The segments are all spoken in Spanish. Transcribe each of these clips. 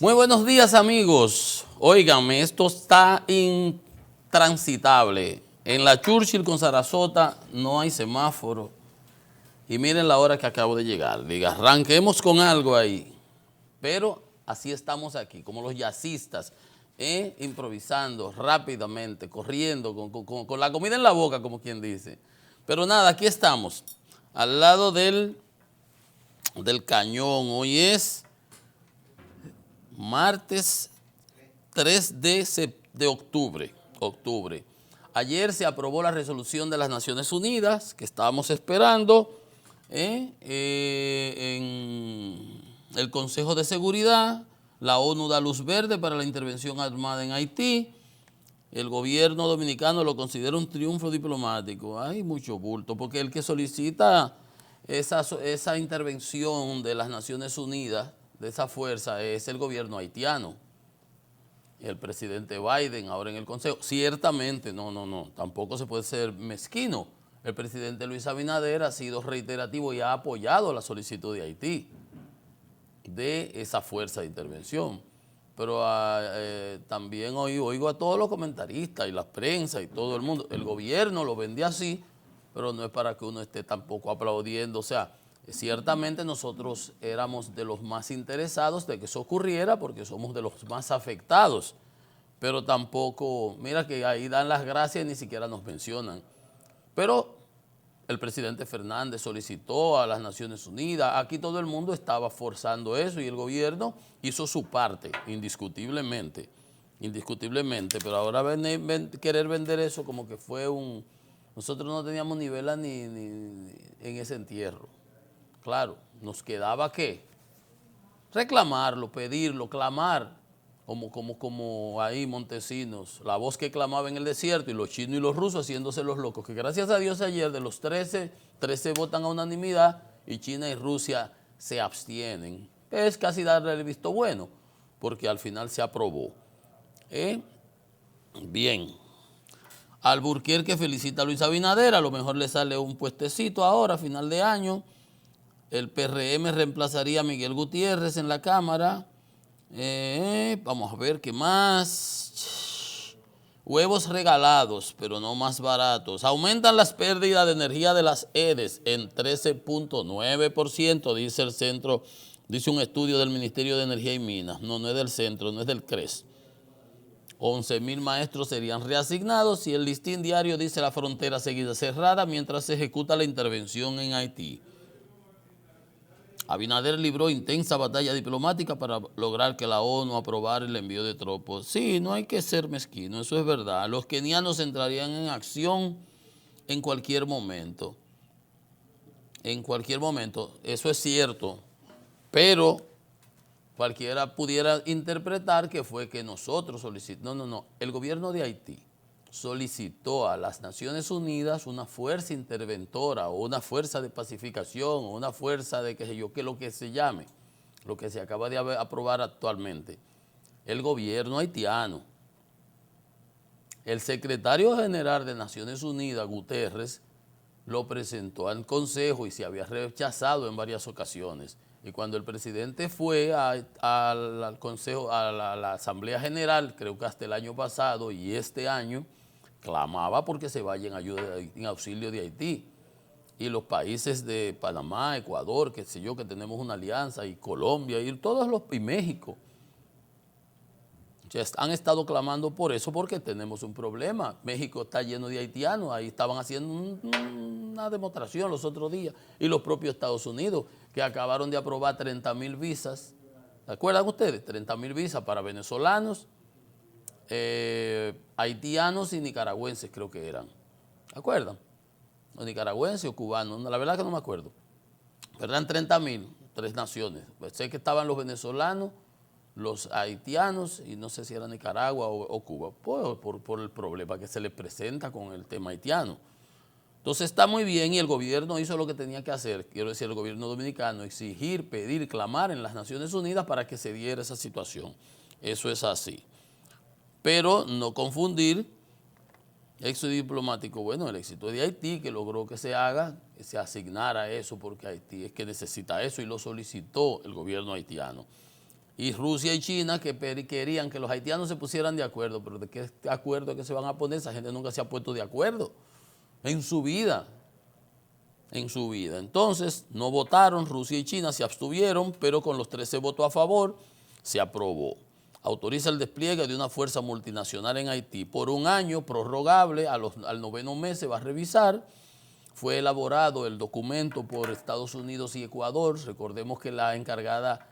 Muy buenos días, amigos. Óigame, esto está intransitable. En la Churchill con Sarasota no hay semáforo. Y miren la hora que acabo de llegar. Diga, arranquemos con algo ahí. Pero así estamos aquí, como los jazzistas, improvisando rápidamente, corriendo, con la comida en la boca, como quien dice. Pero nada, aquí estamos, al lado del cañón. Hoy es martes 3 de octubre. Ayer se aprobó la resolución de las Naciones Unidas que estábamos esperando en el Consejo de Seguridad. La ONU da luz verde para la intervención armada en Haití. El gobierno dominicano lo considera un triunfo diplomático. Hay mucho bulto, porque el que solicita esa intervención de las Naciones Unidas, de esa fuerza, es el gobierno haitiano. El presidente Biden ahora en el Consejo. Ciertamente, no, tampoco se puede ser mezquino. El presidente Luis Abinader ha sido reiterativo y ha apoyado la solicitud de Haití, de esa fuerza de intervención. Pero también oigo a todos los comentaristas y la prensa y todo el mundo. El gobierno lo vende así, pero no es para que uno esté tampoco aplaudiendo. O sea, ciertamente nosotros éramos de los más interesados de que eso ocurriera porque somos de los más afectados. Pero tampoco, mira que ahí dan las gracias y ni siquiera nos mencionan. Pero el presidente Fernández solicitó a las Naciones Unidas, aquí todo el mundo estaba forzando eso y el gobierno hizo su parte, indiscutiblemente, pero ahora querer vender eso como que fue nosotros no teníamos ni vela ni en ese entierro. Claro, nos quedaba ¿qué? Reclamarlo, pedirlo, clamar, como ahí Montesinos, la voz que clamaba en el desierto y los chinos y los rusos haciéndose los locos, que gracias a Dios ayer de los 13 votan a unanimidad y China y Rusia se abstienen. Es casi darle el visto bueno, porque al final se aprobó. Bien. Alburquerque felicita a Luis Abinader, a lo mejor le sale un puestecito ahora, a final de año. El PRM reemplazaría a Miguel Gutiérrez en la Cámara. Vamos a ver qué más. Huevos regalados, pero no más baratos. Aumentan las pérdidas de energía de las EDES en 13.9%, dice el centro, dice un estudio del Ministerio de Energía y Minas. No es del centro, no es del CRES. 11.000 maestros serían reasignados y el Listín Diario dice la frontera seguida cerrada mientras se ejecuta la intervención en Haití. Abinader libró intensa batalla diplomática para lograr que la ONU aprobara el envío de tropas. Sí, no hay que ser mezquino, eso es verdad. Los kenianos entrarían en acción en cualquier momento. En cualquier momento, eso es cierto. Pero cualquiera pudiera interpretar que fue que nosotros solicitamos. No. El gobierno de Haití solicitó a las Naciones Unidas una fuerza interventora o una fuerza de pacificación o una fuerza de qué sé yo, que lo que se llame, lo que se acaba de aprobar actualmente. El gobierno haitiano, el secretario general de Naciones Unidas, Guterres, lo presentó al Consejo y se había rechazado en varias ocasiones. Y cuando el presidente fue al Consejo, a la Asamblea General, creo que hasta el año pasado y este año, clamaba porque se vaya en ayuda, en auxilio de Haití. Y los países de Panamá, Ecuador, qué sé yo, que tenemos una alianza, y Colombia, y México, ya han estado clamando por eso porque tenemos un problema. México está lleno de haitianos, ahí estaban haciendo una demostración los otros días. Y los propios Estados Unidos, que acabaron de aprobar 30.000 visas. ¿Se acuerdan ustedes? 30.000 visas para venezolanos, haitianos y nicaragüenses creo que eran. ¿Se acuerdan? O nicaragüenses o cubanos, la verdad que no me acuerdo. Pero eran 30.000, 3 naciones. Pues sé que estaban los venezolanos, los haitianos y no sé si era Nicaragua o Cuba, por el problema que se les presenta con el tema haitiano. Entonces está muy bien y el gobierno hizo lo que tenía que hacer, quiero decir el gobierno dominicano, exigir, pedir, clamar en las Naciones Unidas para que se diera esa situación. Eso es así. Pero no confundir éxito diplomático, bueno, el éxito de Haití que logró que se haga, que se asignara eso porque Haití es que necesita eso y lo solicitó el gobierno haitiano. Y Rusia y China que querían que los haitianos se pusieran de acuerdo, pero ¿de qué acuerdo que se van a poner? Esa gente nunca se ha puesto de acuerdo en su vida. En su vida. Entonces, no votaron, Rusia y China se abstuvieron, pero con los 13 votos a favor se aprobó. Autoriza el despliegue de una fuerza multinacional en Haití por un año, prorrogable, al 9º mes se va a revisar. Fue elaborado el documento por Estados Unidos y Ecuador. Recordemos que la encargada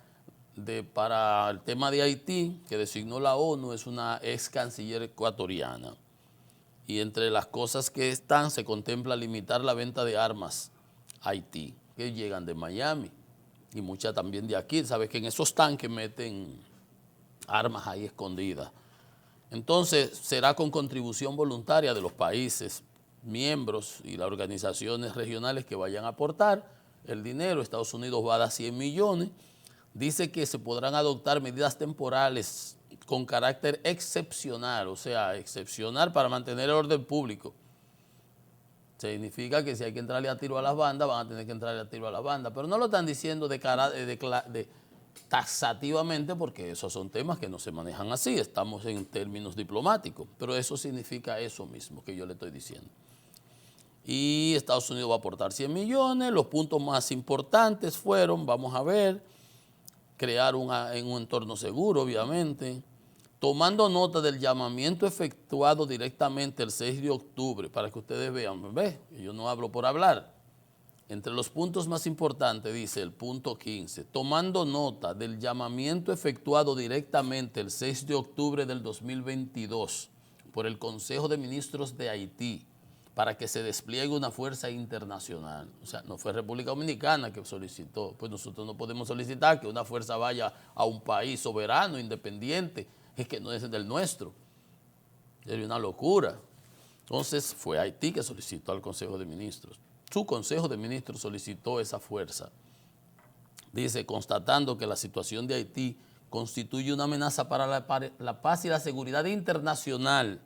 para el tema de Haití, que designó la ONU, es una ex canciller ecuatoriana. Y entre las cosas que están, se contempla limitar la venta de armas a Haití, que llegan de Miami, y muchas también de aquí. Sabes que en esos tanques meten armas ahí escondidas. Entonces, será con contribución voluntaria de los países miembros y las organizaciones regionales que vayan a aportar el dinero. Estados Unidos va a dar 100 millones. Dice que se podrán adoptar medidas temporales con carácter excepcional, o sea, excepcional para mantener el orden público. Significa que si hay que entrarle a tiro a las bandas, van a tener que entrarle a tiro a las bandas, pero no lo están diciendo taxativamente, porque esos son temas que no se manejan así, estamos en términos diplomáticos, pero eso significa eso mismo que yo le estoy diciendo. Y Estados Unidos va a aportar 100 millones, los puntos más importantes fueron, vamos a ver, crear en un entorno seguro, obviamente, tomando nota del llamamiento efectuado directamente el 6 de octubre, para que ustedes vean, ¿ves? Yo no hablo por hablar. Entre los puntos más importantes dice el punto 15, tomando nota del llamamiento efectuado directamente el 6 de octubre del 2022 por el Consejo de Ministros de Haití, para que se despliegue una fuerza internacional. O sea, no fue República Dominicana que solicitó, pues nosotros no podemos solicitar que una fuerza vaya a un país soberano, independiente, es que no es del nuestro. Sería una locura. Entonces fue Haití que solicitó al Consejo de Ministros. Su Consejo de Ministros solicitó esa fuerza. Dice, constatando que la situación de Haití constituye una amenaza para la paz y la seguridad internacional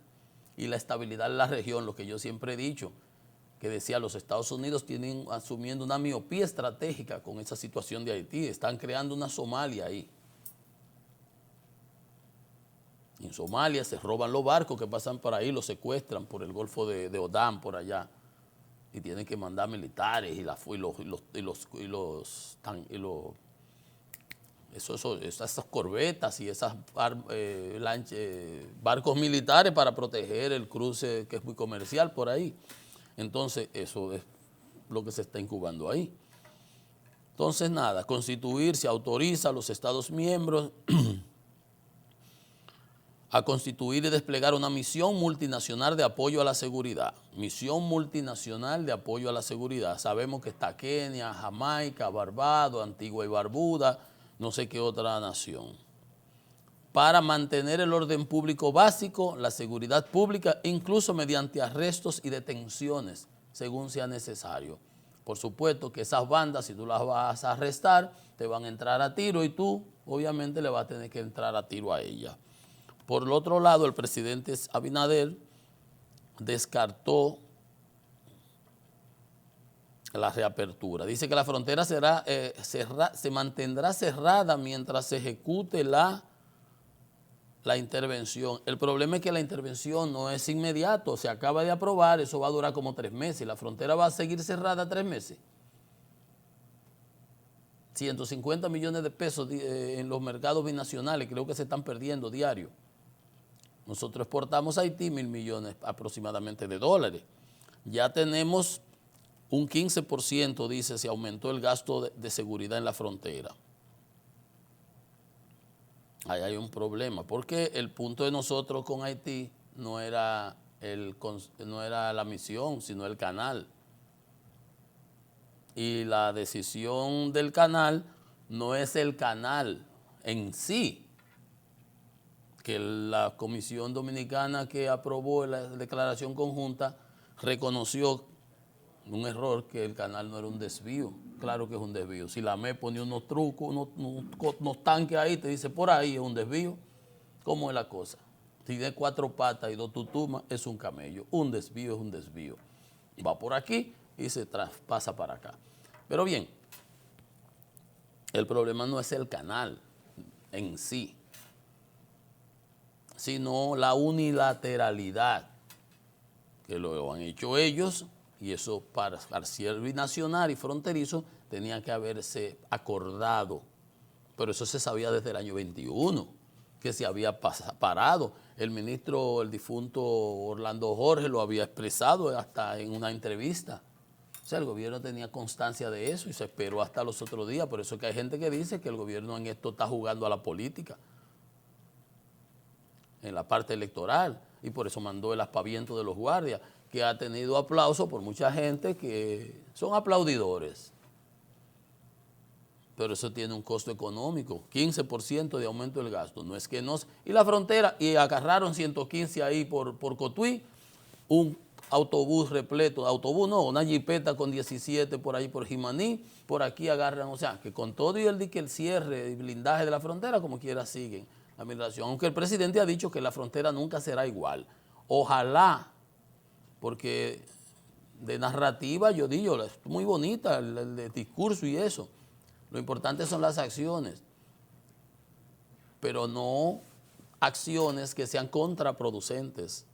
y la estabilidad de la región, lo que yo siempre he dicho, que decía, los Estados Unidos tienen asumiendo una miopía estratégica con esa situación de Haití, están creando una Somalia ahí. En Somalia se roban los barcos que pasan por ahí, los secuestran por el Golfo de Odán, por allá, y tienen que mandar militares esas corbetas y esas barcos militares para proteger el cruce que es muy comercial por ahí. Entonces, eso es lo que se está incubando ahí. Entonces, nada, constituir, se autoriza a los Estados miembros a constituir y desplegar una misión multinacional de apoyo a la seguridad. Misión multinacional de apoyo a la seguridad. Sabemos que está Kenia, Jamaica, Barbados, Antigua y Barbuda, no sé qué otra nación. Para mantener el orden público básico, la seguridad pública, incluso mediante arrestos y detenciones, según sea necesario. Por supuesto que esas bandas, si tú las vas a arrestar, te van a entrar a tiro y tú, obviamente, le vas a tener que entrar a tiro a ellas. Por el otro lado, el presidente Abinader descartó la reapertura. Dice que la frontera se mantendrá cerrada mientras se ejecute la intervención. El problema es que la intervención no es inmediato, se acaba de aprobar, eso va a durar como 3 meses. La frontera va a seguir cerrada 3 meses. 150 millones de pesos en los mercados binacionales, creo que se están perdiendo diario. Nosotros exportamos a Haití 1.000 millones aproximadamente de dólares. Ya tenemos un 15%, dice, se aumentó el gasto de seguridad en la frontera. Ahí hay un problema, porque el punto de nosotros con Haití no era la misión, sino el canal. Y la decisión del canal no es el canal en sí, que la Comisión Dominicana que aprobó la declaración conjunta reconoció un error, que el canal no era un desvío. Claro que es un desvío. Si la AME pone unos trucos, unos tanques ahí, te dice por ahí es un desvío. ¿Cómo es la cosa? Si tiene 4 patas y 2 tutumas, es un camello. Un desvío es un desvío. Va por aquí y se traspasa para acá. Pero bien, el problema no es el canal. en sí, sino la unilateralidad, que lo han hecho ellos, y eso para ser binacional y fronterizo tenía que haberse acordado, pero eso se sabía desde el año 21, que se había parado. El ministro, el difunto Orlando Jorge, lo había expresado hasta en una entrevista. O sea, el gobierno tenía constancia de eso y se esperó hasta los otros días. Por eso es que hay gente que dice que el gobierno en esto está jugando a la política, en la parte electoral, y por eso mandó el aspaviento de los guardias, que ha tenido aplauso por mucha gente que son aplaudidores. Pero eso tiene un costo económico, 15% de aumento del gasto. No es que no... Y la frontera, y agarraron 115 ahí por Cotuí, un autobús repleto, autobús no, una jipeta con 17 por ahí por Jimaní, por aquí agarran, o sea, que con todo y el cierre y blindaje de la frontera, como quiera siguen la migración. Aunque el presidente ha dicho que la frontera nunca será igual. Ojalá, porque de narrativa, yo digo, es muy bonita el discurso y eso. Lo importante son las acciones, pero no acciones que sean contraproducentes,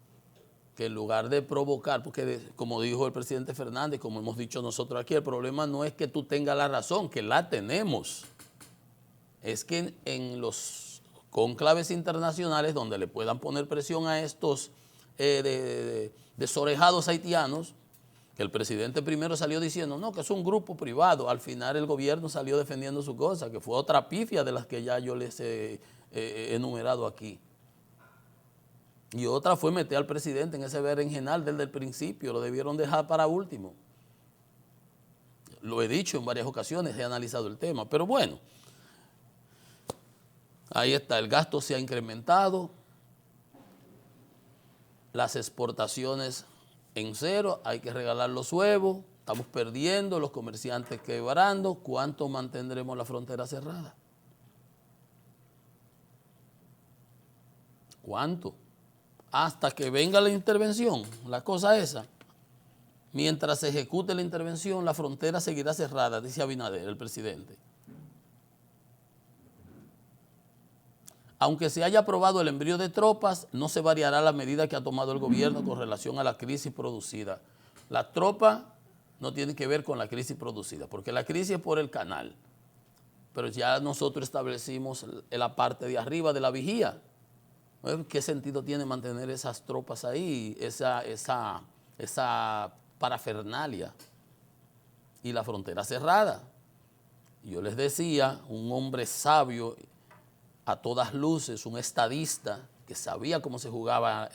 que en lugar de provocar, porque como dijo el presidente Fernández, como hemos dicho nosotros aquí, el problema no es que tú tengas la razón, que la tenemos, es que en los cónclaves internacionales donde le puedan poner presión a estos desorejados haitianos, que el presidente primero salió diciendo, no, que es un grupo privado, al final el gobierno salió defendiendo su cosa, que fue otra pifia de las que ya yo les he enumerado aquí. Y otra fue meter al presidente en ese berenjenal desde el principio, lo debieron dejar para último. Lo he dicho en varias ocasiones, he analizado el tema, pero bueno, ahí está, el gasto se ha incrementado, las exportaciones en cero, hay que regalar los huevos, estamos perdiendo, los comerciantes quebrando. ¿Cuánto mantendremos la frontera cerrada? ¿Cuánto? Hasta que venga la intervención, la cosa esa. Mientras se ejecute la intervención, la frontera seguirá cerrada, dice Abinader, el presidente. Aunque se haya aprobado el envío de tropas, no se variará la medida que ha tomado el gobierno con relación a la crisis producida. Las tropas no tienen que ver con la crisis producida, porque la crisis es por el canal. Pero ya nosotros establecimos la parte de arriba de la vigía. ¿Qué sentido tiene mantener esas tropas ahí, esa parafernalia y la frontera cerrada? Yo les decía, un hombre sabio, a todas luces, un estadista que sabía cómo se jugaba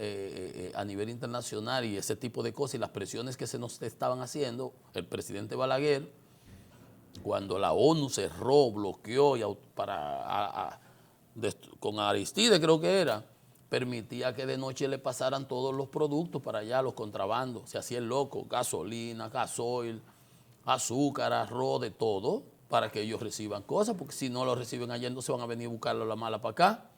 a nivel internacional y ese tipo de cosas y las presiones que se nos estaban haciendo, el presidente Balaguer, cuando la ONU cerró, bloqueó con Aristide creo que era, permitía que de noche le pasaran todos los productos para allá, los contrabandos, se hacía el loco, gasolina, gasoil, azúcar, arroz, de todo, para que ellos reciban cosas, porque si no lo reciben allá, entonces van a venir a buscarlo la mala para acá.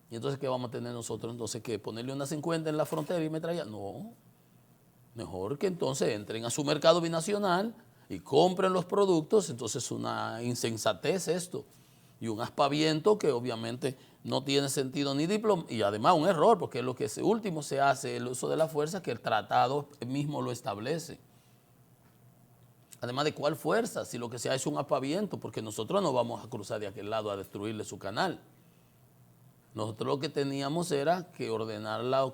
Y entonces, ¿qué vamos a tener nosotros? Entonces, ¿qué? ¿Ponerle una 50 en la frontera y metralla? No. Mejor que entonces entren a su mercado binacional y compren los productos. Entonces, es una insensatez esto. Y un aspaviento que obviamente no tiene sentido ni diplomático. Y además un error, porque es lo que último se hace, el uso de la fuerza, que el tratado mismo lo establece. Además de cuál fuerza, si lo que sea es un aspaviento, porque nosotros no vamos a cruzar de aquel lado a destruirle su canal. Nosotros lo que teníamos era que ordenar la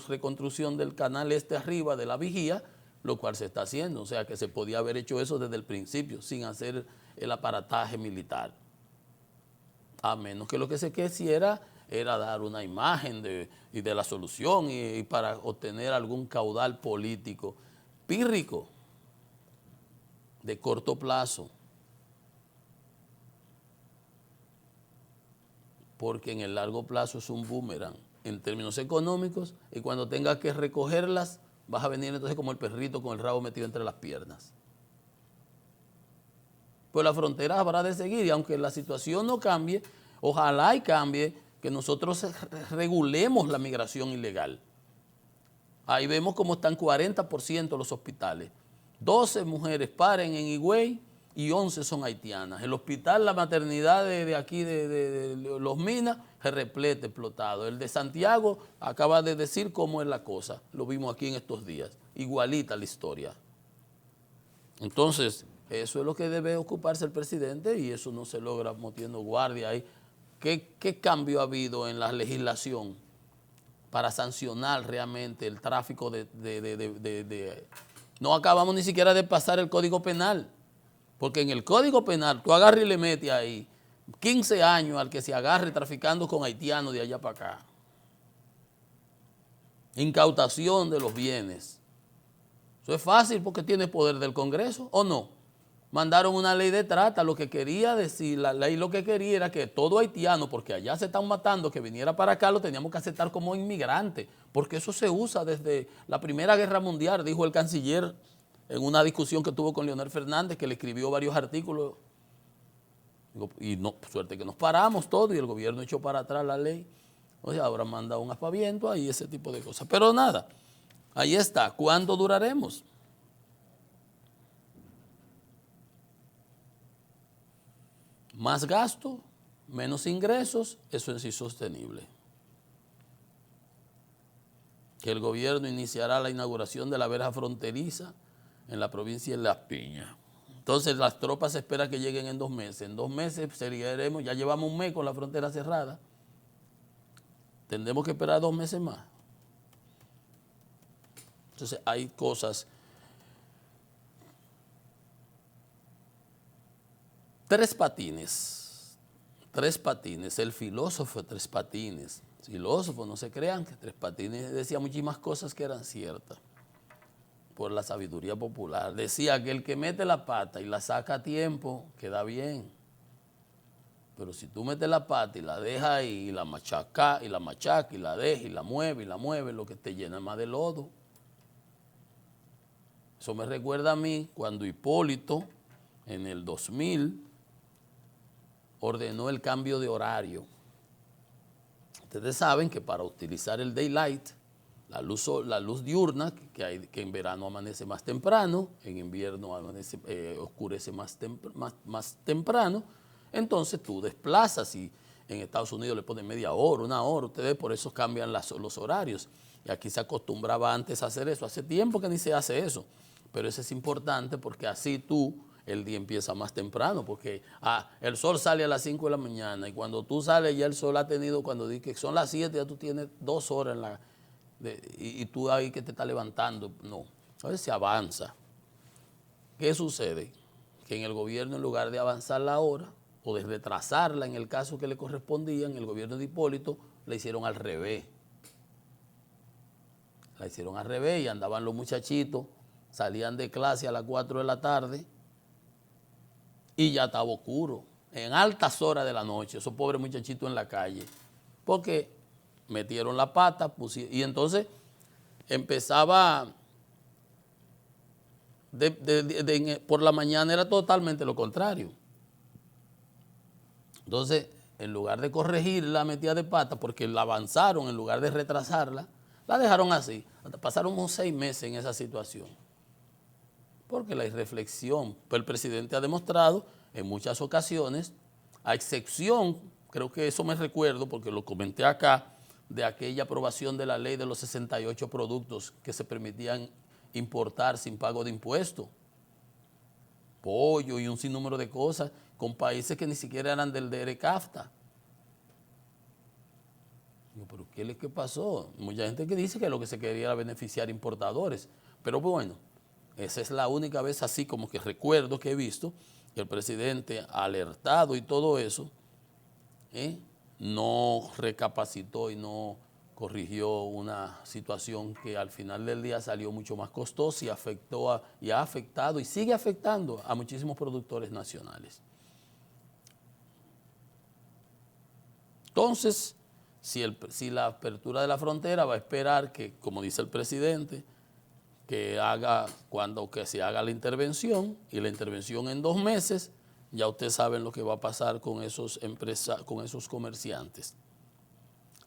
reconstrucción del canal arriba de la vigía, lo cual se está haciendo. O sea que se podía haber hecho eso desde el principio, sin hacer el aparataje militar. A menos que lo que se quisiera era dar una imagen de la solución y para obtener algún caudal político pírrico, de corto plazo, porque en el largo plazo es un boomerang en términos económicos y cuando tengas que recogerlas vas a venir entonces como el perrito con el rabo metido entre las piernas. Pues la frontera habrá de seguir y aunque la situación no cambie, ojalá y cambie, que nosotros regulemos la migración ilegal. Ahí vemos cómo están 40% los hospitales. 12 mujeres paren en Higüey y 11 son haitianas. El hospital, la maternidad de aquí, de Los Minas, se replete, explotado. El de Santiago acaba de decir cómo es la cosa. Lo vimos aquí en estos días. Igualita la historia. Entonces, eso es lo que debe ocuparse el presidente y eso no se logra moviendo guardia ahí. ¿Qué cambio ha habido en la legislación para sancionar realmente el tráfico No acabamos ni siquiera de pasar el Código Penal, porque en el Código Penal tú agarras y le metes ahí 15 años al que se agarre traficando con haitianos de allá para acá. Incautación de los bienes. Eso es fácil porque tiene poder del Congreso, ¿o no? Mandaron una ley de trata, lo que quería decir, la ley lo que quería era que todo haitiano, porque allá se están matando, que viniera para acá, lo teníamos que aceptar como inmigrante, porque eso se usa desde la Primera Guerra Mundial, dijo el canciller en una discusión que tuvo con Leonel Fernández, que le escribió varios artículos, y no, suerte que nos paramos todo y el gobierno echó para atrás la ley. O sea, ahora manda un aspaviento ahí, ese tipo de cosas. Pero nada, ahí está. ¿Cuánto duraremos? Más gasto, menos ingresos, eso es insostenible. Que el gobierno iniciará la inauguración de la verja fronteriza en la provincia de Las Piñas. Entonces las tropas se espera que lleguen en 2 meses. En 2 meses seguiremos, ya llevamos un mes con la frontera cerrada. Tendremos que esperar 2 meses más. Entonces hay cosas. Tres Patines, el filósofo Tres Patines, filósofo, no se crean que Tres Patines decía muchísimas cosas que eran ciertas por la sabiduría popular. Decía que el que mete la pata y la saca a tiempo, queda bien. Pero si tú metes la pata y la dejas ahí, y la machaca, y la dejas, y la mueve, lo que te llena más de lodo. Eso me recuerda a mí cuando Hipólito, en el 2000, ordenó el cambio de horario. Ustedes saben que para utilizar el daylight, la luz diurna, que en verano amanece más temprano, en invierno oscurece más temprano, entonces tú desplazas y en Estados Unidos le ponen media hora, 1 hora, ustedes por eso cambian los horarios. Y aquí se acostumbraba antes a hacer eso, hace tiempo que ni se hace eso, pero eso es importante porque así el día empieza más temprano, porque el sol sale a las 5 de la mañana y cuando tú sales ya el sol ha tenido, cuando dices que son las 7 ya tú tienes 2 horas y tú ahí que te estás levantando. No, a veces se avanza. ¿Qué sucede? Que en el gobierno, en lugar de avanzar la hora o de retrasarla en el caso que le correspondía, en el gobierno de Hipólito, la hicieron al revés. La hicieron al revés y andaban los muchachitos, salían de clase a las 4 de la tarde, y ya estaba oscuro, en altas horas de la noche, esos pobres muchachitos en la calle, porque metieron la pata, y entonces empezaba, por la mañana era totalmente lo contrario. Entonces, en lugar de corregir la metida de pata, porque la avanzaron en lugar de retrasarla, la dejaron así. Pasaron unos 6 meses en esa situación. Porque la irreflexión, pues el presidente ha demostrado en muchas ocasiones, a excepción, creo que eso me recuerdo porque lo comenté acá, de aquella aprobación de la ley de los 68 productos que se permitían importar sin pago de impuestos, pollo y un sinnúmero de cosas, con países que ni siquiera eran del DERECAFTA. Digo, pero ¿qué pasó? Mucha gente que dice que lo que se quería era beneficiar importadores, pero bueno, esa es la única vez así como que recuerdo que he visto que el presidente alertado y todo eso, no recapacitó y no corrigió una situación que al final del día salió mucho más costosa y ha afectado y sigue afectando a muchísimos productores nacionales. Entonces, si la apertura de la frontera va a esperar que, como dice el presidente, que se haga la intervención, y la intervención en 2 meses, ya ustedes saben lo que va a pasar con esos comerciantes.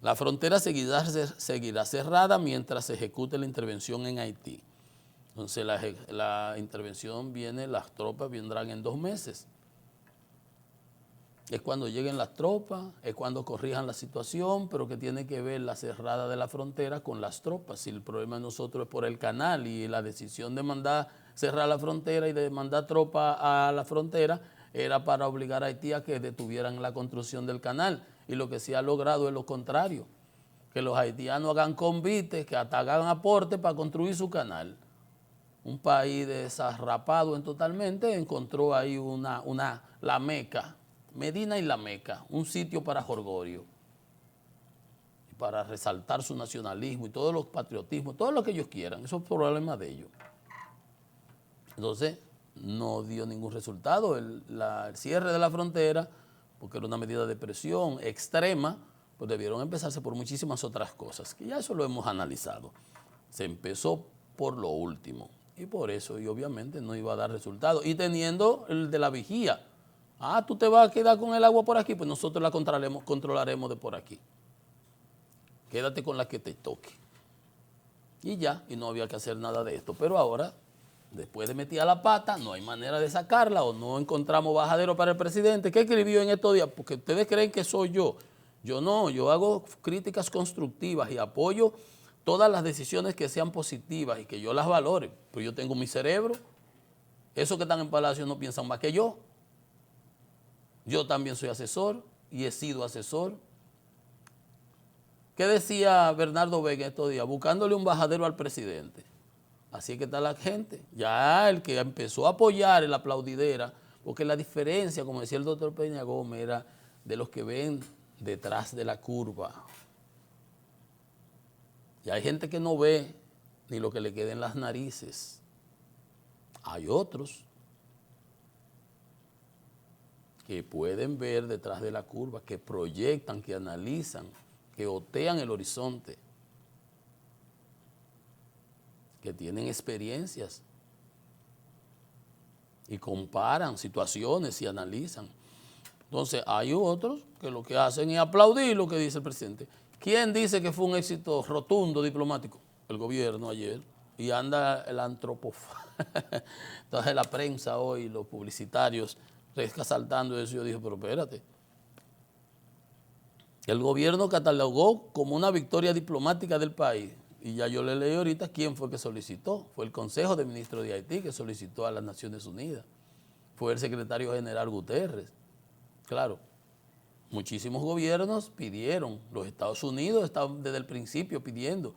La frontera seguirá cerrada mientras se ejecute la intervención en Haití. Entonces la intervención viene, las tropas vendrán en 2 meses. Es cuando lleguen las tropas, es cuando corrijan la situación, pero que tiene que ver la cerrada de la frontera con las tropas. Si el problema de nosotros es por el canal y la decisión de mandar cerrar la frontera y de mandar tropas a la frontera era para obligar a Haití a que detuvieran la construcción del canal. Y lo que se ha logrado es lo contrario, que los haitianos hagan convites, que hasta hagan aportes para construir su canal. Un país desarrapado totalmente encontró ahí la Meca, Medina y la Meca, un sitio para jolgorio, para resaltar su nacionalismo y todos los patriotismos, todo lo que ellos quieran, esos problemas de ellos. Entonces, no dio ningún resultado el cierre de la frontera, porque era una medida de presión extrema, pues debieron empezarse por muchísimas otras cosas, que ya eso lo hemos analizado. Se empezó por lo último, y por eso, y obviamente no iba a dar resultado. Y teniendo el de la vigía, tú te vas a quedar con el agua por aquí, pues nosotros la controlaremos de por aquí. Quédate con la que te toque. Y ya, y no había que hacer nada de esto. Pero ahora, después de metida la pata, no hay manera de sacarla o no encontramos bajadero para el presidente. ¿Qué escribió en estos días? Porque ustedes creen que soy yo. Yo no, yo hago críticas constructivas y apoyo todas las decisiones que sean positivas y que yo las valore. Pues yo tengo mi cerebro. Esos que están en Palacio no piensan más que yo. Yo también soy asesor y he sido asesor. ¿Qué decía Bernardo Vega estos días? Buscándole un bajadero al presidente. Así es que está la gente. Ya el que empezó a apoyar en la aplaudidera, porque la diferencia, como decía el doctor Peña Gómez, era de los que ven detrás de la curva. Y hay gente que no ve ni lo que le queda en las narices. Hay otros que pueden ver detrás de la curva, que proyectan, que analizan, que otean el horizonte, que tienen experiencias y comparan situaciones y analizan. Entonces hay otros que lo que hacen es aplaudir lo que dice el presidente. ¿Quién dice que fue un éxito rotundo diplomático? El gobierno ayer. Y anda el Entonces la prensa hoy, los publicitarios, resaltando eso, yo dije, pero espérate. El gobierno catalogó como una victoria diplomática del país. Y ya yo le leí ahorita quién fue que solicitó. Fue el Consejo de Ministros de Haití que solicitó a las Naciones Unidas. Fue el secretario general Guterres. Claro, muchísimos gobiernos pidieron. Los Estados Unidos estaban desde el principio pidiendo.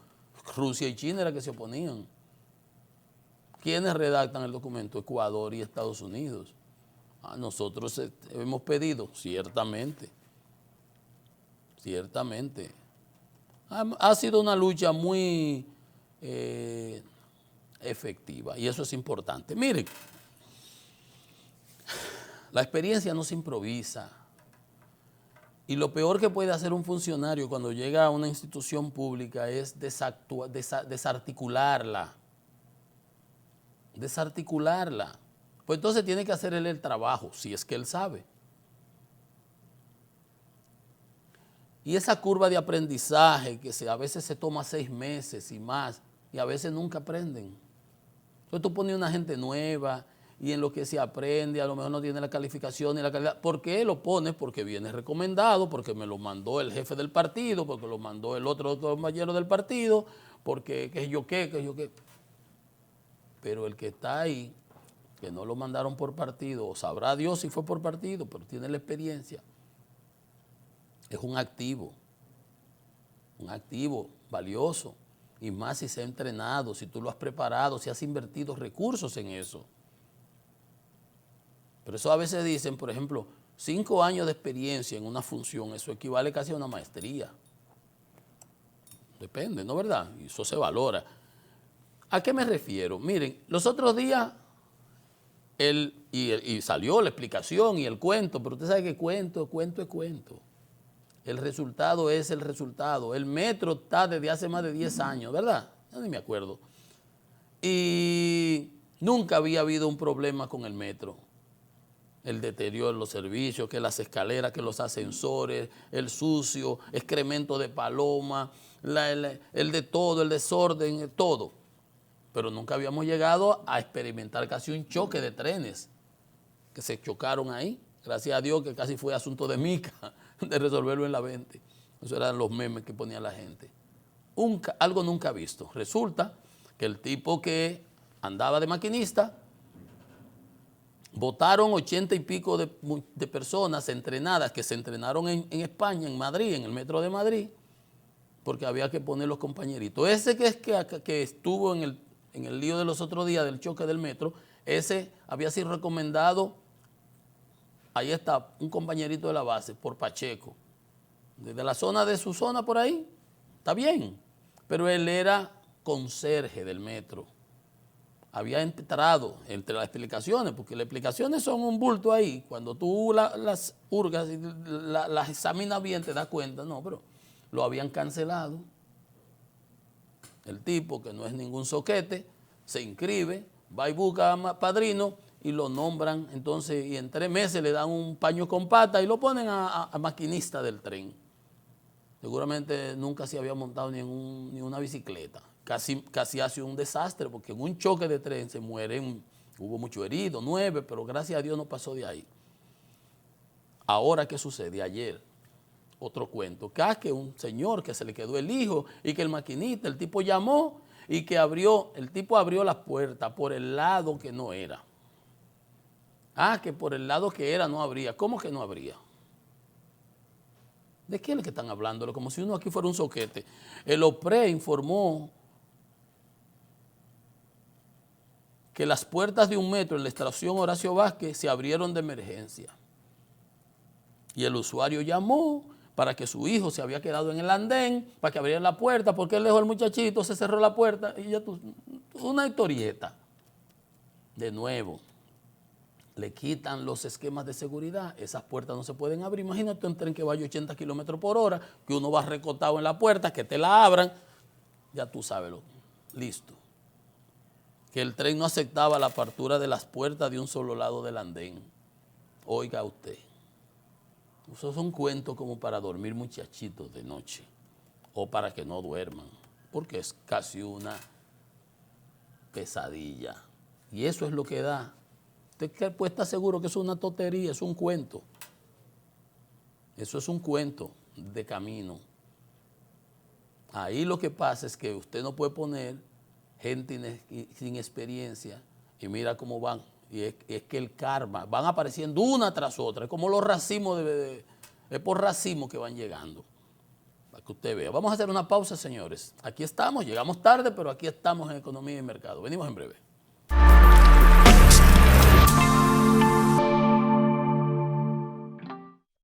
Rusia y China era que se oponían. ¿Quiénes redactan el documento? Ecuador y Estados Unidos. Nosotros hemos pedido, ciertamente. Ciertamente. Ha sido una lucha muy efectiva y eso es importante. Miren, la experiencia no se improvisa y lo peor que puede hacer un funcionario cuando llega a una institución pública es desarticularla. Desarticularla. Pues entonces tiene que hacer él el trabajo, si es que él sabe. Y esa curva de aprendizaje que a veces se toma 6 meses y más, y a veces nunca aprenden. Entonces tú pones una gente nueva y en lo que se aprende a lo mejor no tiene la calificación ni la calidad. ¿Por qué lo pones? Porque viene recomendado, porque me lo mandó el jefe del partido, porque lo mandó el otro compañero del partido, porque qué yo qué. Pero el que está ahí, que no lo mandaron por partido, o sabrá Dios si fue por partido, pero tiene la experiencia, es un activo valioso, y más si se ha entrenado, si tú lo has preparado, si has invertido recursos en eso. Pero eso a veces dicen, por ejemplo, 5 años de experiencia en una función, eso equivale casi a una maestría. Depende, ¿no verdad? Y eso se valora. ¿A qué me refiero? Miren, los otros días, y salió la explicación y el cuento, pero usted sabe que cuento es cuento. El resultado es el resultado. El metro está desde hace más de 10 años, ¿verdad? Yo ni me acuerdo. Y nunca había habido un problema con el metro. El deterioro de los servicios, que las escaleras, que los ascensores, el sucio, excremento de paloma, el de todo, el desorden, todo. pero nunca habíamos llegado a experimentar casi un choque de trenes que se chocaron ahí. Gracias a Dios que casi fue asunto de mica, de resolverlo en la 20. Esos eran los memes que ponía la gente. Algo nunca visto. Resulta que el tipo que andaba de maquinista, votaron 80 y pico de personas entrenadas que se entrenaron en España, en Madrid, en el metro de Madrid, porque había que poner los compañeritos. Ese que estuvo en el lío de los otros días del choque del metro, ese había sido recomendado, ahí está, un compañerito de la base, por Pacheco, desde la zona de su zona por ahí, está bien, pero él era conserje del metro. Había entrado entre las explicaciones, porque las explicaciones son un bulto ahí. Cuando tú las hurgas y las examinas bien, te das cuenta, no, pero lo habían cancelado. El tipo, que no es ningún soquete, se inscribe, va y busca a padrino y lo nombran, entonces, y en 3 meses le dan un paño con pata y lo ponen a maquinista del tren. Seguramente nunca se había montado ni una bicicleta. Casi hace un desastre, porque en un choque de tren se mueren, hubo muchos heridos, 9, pero gracias a Dios no pasó de ahí. Ahora, ¿qué sucede? Ayer, otro cuento, que un señor que se le quedó el hijo y que el maquinista, el tipo llamó y que el tipo abrió las puertas por el lado que no era. Que por el lado que era no habría. ¿Cómo que no habría? ¿De quién es que están hablando? Como si uno aquí fuera un soquete. El OPRE informó que las puertas de un metro en la estación Horacio Vázquez se abrieron de emergencia. Y el usuario llamó para que su hijo se había quedado en el andén, para que abrieran la puerta, porque él dejó al muchachito, se cerró la puerta y ya una historieta. De nuevo, le quitan los esquemas de seguridad, esas puertas no se pueden abrir. Imagínate un tren que vaya 80 kilómetros por hora, que uno va recostado en la puerta, que te la abran, ya tú sabes, listo. Que el tren no aceptaba la apertura de las puertas de un solo lado del andén. Oiga usted, esos son cuentos como para dormir muchachitos de noche, o para que no duerman, porque es casi una pesadilla. Y eso es lo que da. Usted puede estar seguro que eso es una tontería, es un cuento. Eso es un cuento de camino. Ahí lo que pasa es que usted no puede poner gente sin experiencia y mira cómo van. Y es que el karma, van apareciendo una tras otra. Es como los racimos, es por racimo que van llegando. Para que usted vea. Vamos a hacer una pausa, señores. Aquí estamos, llegamos tarde, pero aquí estamos en Economía y Mercado. Venimos en breve.